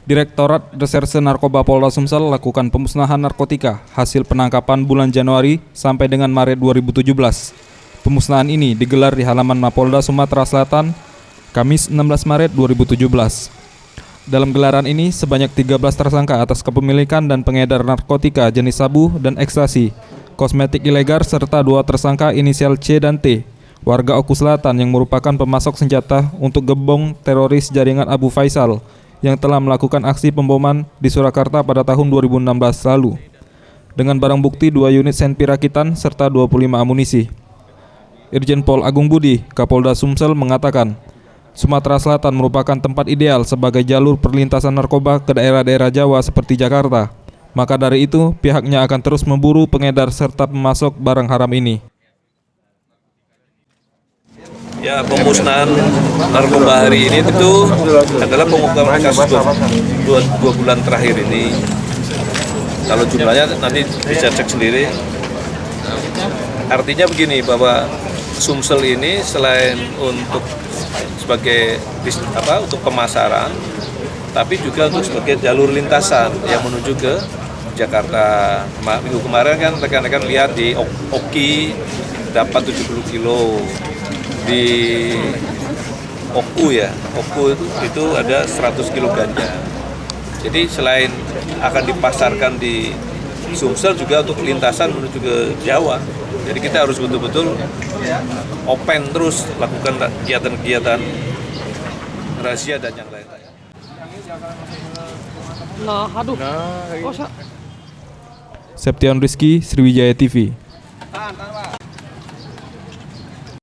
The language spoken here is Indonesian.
Direktorat Reserse Narkoba Polda Sumsel lakukan pemusnahan narkotika hasil penangkapan bulan Januari sampai dengan Maret 2017. Pemusnahan ini digelar di halaman Mapolda Sumatera Selatan, Kamis 16 Maret 2017. Dalam gelaran ini, sebanyak 13 tersangka atas kepemilikan dan pengedar narkotika jenis sabu dan ekstasi, kosmetik ilegal, serta 2 tersangka inisial C dan T, warga Oku Selatan yang merupakan pemasok senjata untuk gembong teroris jaringan Abu Faisal yang telah melakukan aksi pemboman di Surakarta pada tahun 2016 lalu. Dengan barang bukti 2 unit senpi rakitan serta 25 amunisi. Irjen Pol Agung Budi, Kapolda Sumsel mengatakan, Sumatera Selatan merupakan tempat ideal sebagai jalur perlintasan narkoba ke daerah-daerah Jawa seperti Jakarta. Maka dari itu, pihaknya akan terus memburu pengedar serta pemasok barang haram ini. Ya, pemusnahan narkoba hari ini itu adalah pengungkapan kasus 2 bulan terakhir ini. Kalau jumlahnya nanti bisa cek sendiri. Artinya begini, bahwa Sumsel ini selain untuk sebagai untuk pemasaran, tapi juga untuk sebagai jalur lintasan yang menuju ke Jakarta. Minggu kemarin kan rekan-rekan lihat di Oki dapat 70 kilo. Di Oku itu ada 100 kilo ganja. Jadi selain akan dipasarkan di Sumsel juga untuk lintasan menuju ke Jawa. Jadi kita harus betul-betul open terus lakukan kegiatan-kegiatan razia dan yang lain-lain. Septian Rizky, Sriwijaya TV.